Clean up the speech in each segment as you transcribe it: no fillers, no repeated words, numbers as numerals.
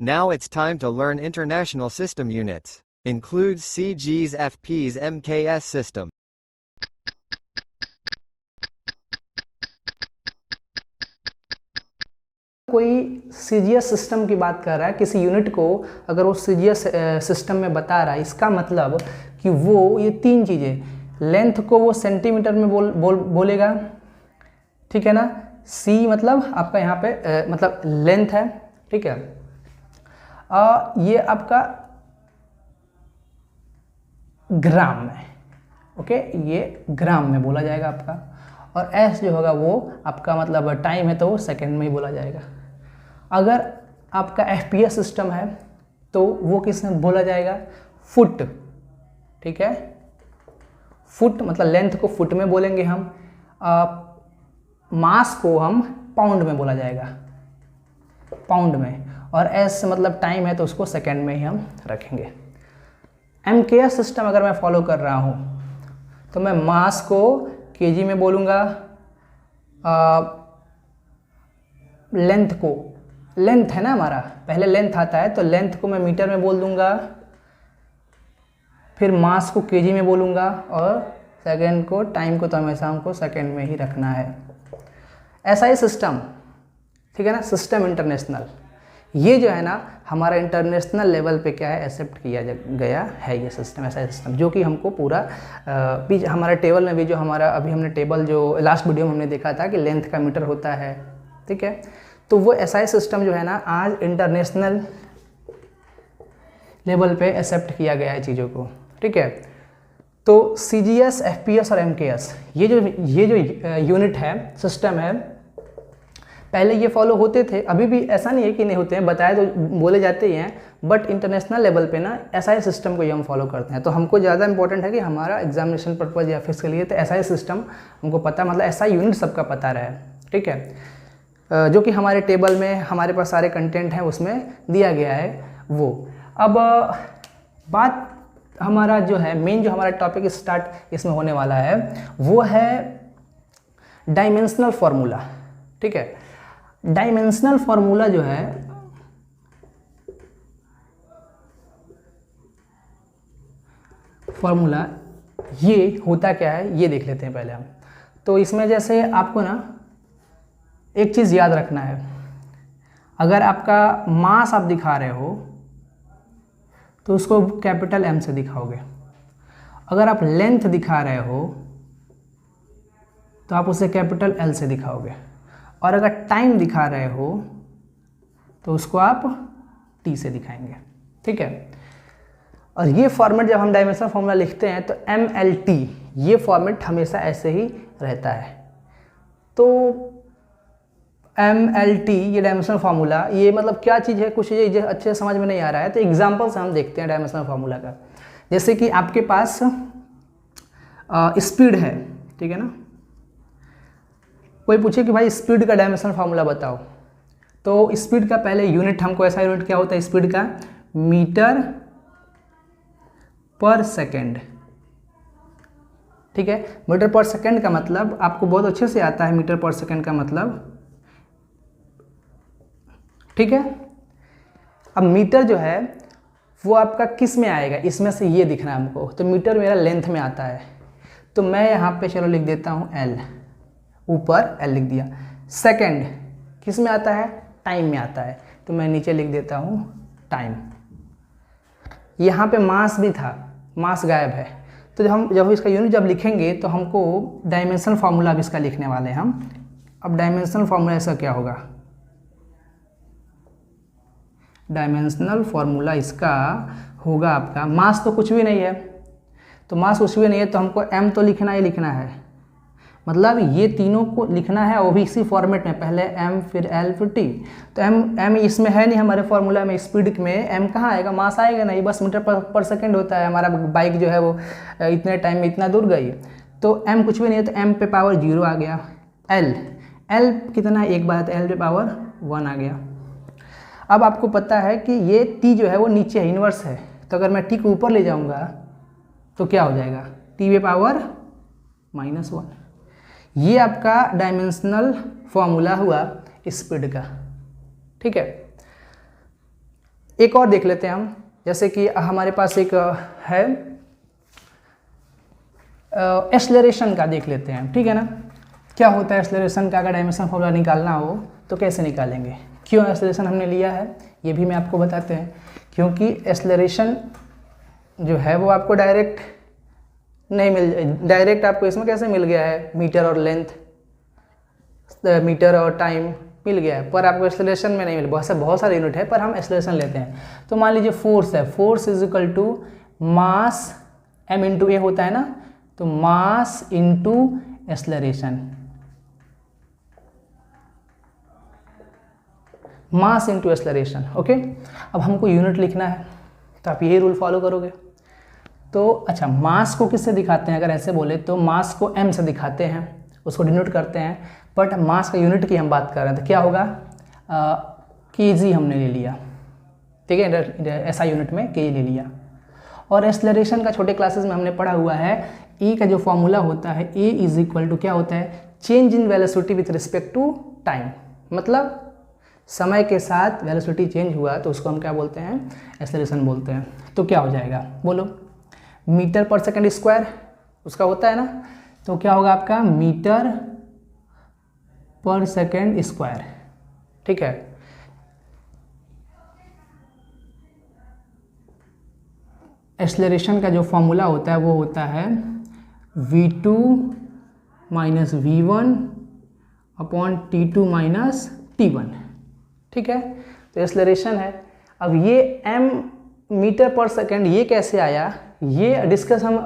Now it's time to learn international system units. Includes CGs, FPs, MKS system. कोई CGS system की बात कर रहा है, किसी यूनिट को अगर वो सीजीएस सिस्टम में बता रहा है, इसका मतलब कि वो ये तीन चीज़ें, लेंथ को वो सेंटीमीटर में बोलेगा, ठीक है ना। सी मतलब आपका यहाँ पे मतलब लेंथ है, ठीक है। ये आपका ग्राम में, ओके, ये ग्राम में बोला जाएगा आपका। और एस जो होगा वो आपका मतलब टाइम है तो वो सेकेंड में ही बोला जाएगा। अगर आपका एफपीएस सिस्टम है तो वो किस में बोला जाएगा, फुट, ठीक है। फुट मतलब लेंथ को फुट में बोलेंगे हम, मास को हम पाउंड में बोला जाएगा, पाउंड में। और एस मतलब टाइम है तो उसको सेकेंड में ही हम रखेंगे। एमकेएस सिस्टम अगर मैं फॉलो कर रहा हूँ तो मैं मास को केजी में बोलूँगा, लेंथ को, लेंथ है ना हमारा, पहले लेंथ आता है तो लेंथ को मैं मीटर में बोल दूंगा, फिर मास को केजी में बोलूँगा, और सेकेंड को, टाइम को तो हमेशा हमको सेकेंड में ही रखना है। एसआई सिस्टम, ठीक है ना, सिस्टम इंटरनेशनल, ये जो है ना हमारा इंटरनेशनल लेवल पे क्या है, एक्सेप्ट किया गया है ये सिस्टम, एसआई सिस्टम, जो कि हमको पूरा हमारे टेबल में भी, जो हमारा अभी हमने टेबल जो लास्ट वीडियो में हमने देखा था कि लेंथ का मीटर होता है, ठीक है। तो वो एसआई सिस्टम जो है ना आज इंटरनेशनल लेवल पे एक्सेप्ट किया गया है चीज़ों को, ठीक है। तो सीजीएस, एफपीएस और एमकेएस ये जो यूनिट है, सिस्टम है, पहले ये फॉलो होते थे, अभी भी ऐसा नहीं है कि नहीं होते हैं, बताए तो बोले जाते ही हैं, बट इंटरनेशनल लेवल पे ना एसआई सिस्टम को ही हम फॉलो करते हैं। तो हमको ज़्यादा इंपॉर्टेंट है कि हमारा एग्जामिनेशन पर्पज़ या फिर के लिए तो एसआई सिस्टम हमको पता, मतलब एसआई यूनिट सबका पता रहे, ठीक है, जो कि हमारे टेबल में हमारे पास सारे कंटेंट हैं उसमें दिया गया है वो। अब बात हमारा जो है मेन, जो हमारा टॉपिक स्टार्ट इसमें होने वाला है वो है डायमेंशनल फार्मूला, ठीक है। डायमेंशनल फार्मूला जो है फार्मूला ये होता क्या है ये देख लेते हैं पहले हम। तो इसमें जैसे आपको ना एक चीज़ याद रखना है, अगर आपका मास आप दिखा रहे हो तो उसको कैपिटल एम से दिखाओगे, अगर आप लेंथ दिखा रहे हो तो आप उसे कैपिटल एल से दिखाओगे, और अगर टाइम दिखा रहे हो तो उसको आप टी से दिखाएंगे, ठीक है। और ये फॉर्मेट जब हम डायमेंशनल फार्मूला लिखते हैं तो एम एल टी, ये फॉर्मेट हमेशा ऐसे ही रहता है। तो एम एल टी ये डायमेंशनल फार्मूला, ये मतलब क्या चीज़ है, कुछ चीज़ें अच्छे से समझ में नहीं आ रहा है तो एग्जाम्पल से हम देखते हैं डायमेंशनल फार्मूला का। जैसे कि आपके पास स्पीड है, ठीक है ना, कोई पूछे कि भाई स्पीड का डायमेंशनल फार्मूला बताओ, तो स्पीड का पहले यूनिट हमको, ऐसा यूनिट क्या होता है स्पीड का, मीटर पर सेकेंड, ठीक है। मीटर पर सेकेंड का मतलब आपको बहुत अच्छे से आता है, मीटर पर सेकेंड का मतलब, ठीक है। अब मीटर जो है वो आपका किस में आएगा, इसमें से ये दिखना है हमको, तो मीटर मेरा लेंथ में आता है, तो मैं यहाँ पे चलो लिख देता हूँ एल, ऊपर एल लिख दिया। सेकेंड किस में आता है, टाइम में आता है, तो मैं नीचे लिख देता हूँ टाइम। यहाँ पे मास भी था, मास गायब है, तो जब इसका यूनिट जब लिखेंगे तो हमको डायमेंशनल फार्मूला भी इसका लिखने वाले हैं हम। अब डायमेंशनल फार्मूला इसका क्या होगा, डायमेंशनल फार्मूला इसका होगा आपका, मास तो कुछ भी नहीं है, तो मास कुछ भी नहीं है तो हमको m तो लिखना ही लिखना है, मतलब ये तीनों को लिखना है वो भी इसी फॉर्मेट में, पहले m फिर l फिर t। तो m इसमें है नहीं हमारे फार्मूला में, स्पीड में m कहाँ आएगा, मास आएगा नहीं, बस मीटर पर सेकेंड होता है, हमारा बाइक जो है वो इतने टाइम में इतना दूर गई, तो m कुछ भी नहीं है, तो m पे पावर 0 आ गया। l कितना है, एक बार तो l पे पावर 1 आ गया। अब आपको पता है कि ये t जो है वो नीचे है, इन्वर्स है, तो अगर मैं t को ऊपर ले जाऊंगा तो क्या हो जाएगा, t पे पावर -1। ये आपका डायमेंशनल फॉर्मूला हुआ स्पीड का, ठीक है। एक और देख लेते हैं हम, जैसे कि हमारे पास एक है एक्सेलरेशन का देख लेते हैं, ठीक है ना। क्या होता है एक्सेलरेशन का, अगर डायमेंशन फॉर्मूला निकालना हो तो कैसे निकालेंगे, क्यों एक्सेलरेशन हमने लिया है ये भी मैं आपको बताते हैं। क्योंकि एक्सेलरेशन जो है वो आपको डायरेक्ट नहीं डायरेक्ट आपको इसमें कैसे मिल गया है, मीटर और लेंथ, मीटर और टाइम मिल गया है, पर आपको एक्सेलरेशन में नहीं मिल, बहुत सारे यूनिट है पर हम एक्सेलरेशन लेते हैं। तो मान लीजिए फोर्स है, force is equal to mass m into A होता है ना, तो mass into acceleration, mass into acceleration, okay. अब हमको यूनिट लिखना है तो आप यही रूल फॉलो करोगे। तो अच्छा, मास को किससे दिखाते हैं, अगर ऐसे बोले तो मास को m से दिखाते हैं, उसको डिनोट करते हैं, बट मास का यूनिट की हम बात कर रहे हैं तो क्या होगा, kg हमने ले लिया, ठीक है, ऐसा यूनिट में kg ले लिया। और एक्सेलरेशन का छोटे क्लासेस में हमने पढ़ा हुआ है, e का जो फॉर्मूला होता है a इज इक्वल टू क्या होता है, change in velocity with respect to time, मतलब समय के साथ वेलोसिटी चेंज हुआ तो उसको हम क्या बोलते हैं, एक्सेलरेशन बोलते हैं। तो क्या हो जाएगा बोलो, मीटर पर सेकंड स्क्वायर उसका होता है ना, तो क्या होगा आपका मीटर पर सेकंड स्क्वायर, ठीक है। एक्सेलरेशन का जो फॉर्मूला होता है वो होता है v2 minus v1 upon t2 minus t1, ठीक है। तो एक्सेलरेशन है। अब ये m मीटर पर सेकंड ये कैसे आया, ये डिस्कस हम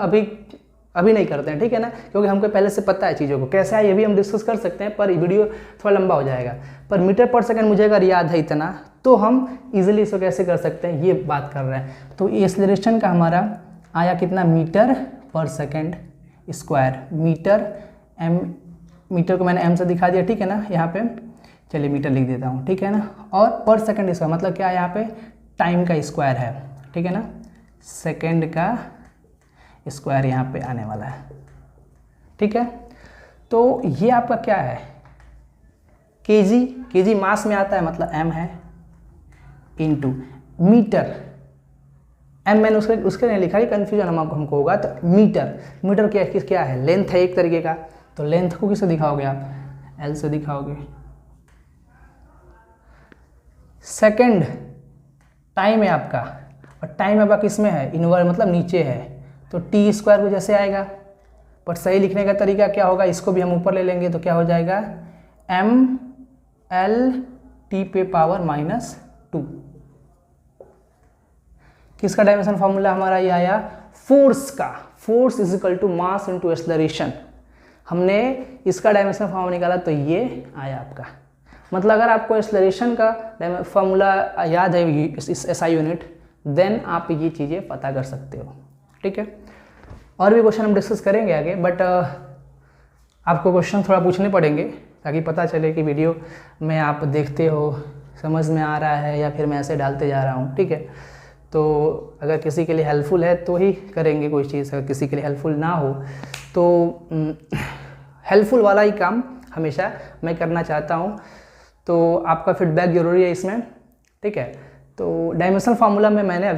अभी नहीं करते हैं, ठीक है ना, क्योंकि हमको पहले से पता है चीज़ों को कैसे आया, ये भी हम डिस्कस कर सकते हैं पर वीडियो थोड़ा लंबा हो जाएगा। पर मीटर पर सेकंड मुझे अगर याद है इतना तो हम इजीली इसको कैसे कर सकते हैं, ये बात कर रहे हैं। तो एक्सेलरेशन का हमारा आया कितना, मीटर पर सेकंड स्क्वायर, मीटर को मैंने m से दिखा दिया, ठीक है ना, यहाँ पे चलिए मीटर लिख देता हूँ, ठीक है ना। और पर सेकंड स्क्वायर मतलब क्या है, यहाँ पे टाइम का स्क्वायर है, ठीक है ना, सेकंड का स्क्वायर यहाँ पे आने वाला है, ठीक है। तो ये आपका क्या है, केजी मास में आता है मतलब m है, इंटू मीटर, m मैंने उसके नहीं लिखा, कन्फ्यूजन हमको होगा। तो मीटर क्या है, लेंथ है एक तरीके का, तो लेंथ को किससे दिखाओगे आप, l से दिखाओगे। सेकंड टाइम है आपका, और टाइम आपका किस में है, इनवर्स मतलब नीचे है, तो टी स्क्वायर को जैसे आएगा, पर सही लिखने का तरीका क्या होगा, इसको भी हम ऊपर ले लेंगे तो क्या हो जाएगा, m l t पे पावर -2। किसका डायमेंशन फॉर्मूला हमारा ये आया, फोर्स का, force is equal to mass into acceleration. हमने इसका डायमेंशन फॉर्मूला निकाला तो ये आया आपका। मतलब अगर आपको एक्सेलरेशन का फॉर्मूला याद है इस SI यूनिट, देन आप ये चीज़ें पता कर सकते हो, ठीक है। और भी क्वेश्चन हम डिस्कस करेंगे आगे, बट आपको क्वेश्चन थोड़ा पूछने पड़ेंगे ताकि पता चले कि वीडियो में आप देखते हो, समझ में आ रहा है, या फिर मैं ऐसे डालते जा रहा हूँ, ठीक है। तो अगर किसी के लिए हेल्पफुल है तो ही करेंगे कोई चीज़, अगर किसी के लिए हेल्पफुल ना हो तो हेल्पफुल वाला ही काम हमेशा मैं करना चाहता हूँ। तो आपका फीडबैक ज़रूरी है इसमें, ठीक है। तो डायमेंशन फार्मूला में मैंने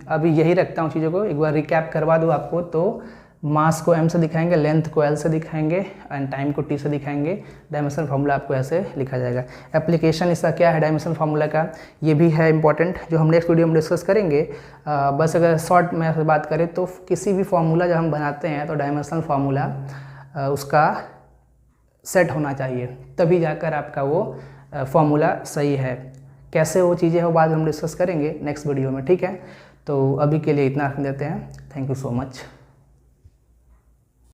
अभी यही रखता हूँ चीज़ों को, एक बार रिकैप करवा दूँ आपको। तो मास को m से दिखाएंगे, लेंथ को l से दिखाएंगे, एंड टाइम को t से दिखाएंगे। डायमेंशन फार्मूला आपको ऐसे लिखा जाएगा। एप्लीकेशन इसका क्या है डायमेंशन फार्मूला का, ये भी है इंपॉर्टेंट, जो हम नेक्स्ट वीडियो में डिस्कस करेंगे। बस अगर शॉर्ट में से बात करें तो किसी भी फार्मूला जब हम बनाते हैं तो डायमेंशनल फार्मूला उसका सेट होना चाहिए, तभी जाकर आपका वो फार्मूला सही है। कैसे वो चीज़ें हो बाद में हम डिस्कस करेंगे नेक्स्ट वीडियो में, ठीक है। तो अभी के लिए इतना रख देते हैं। Thank you so much.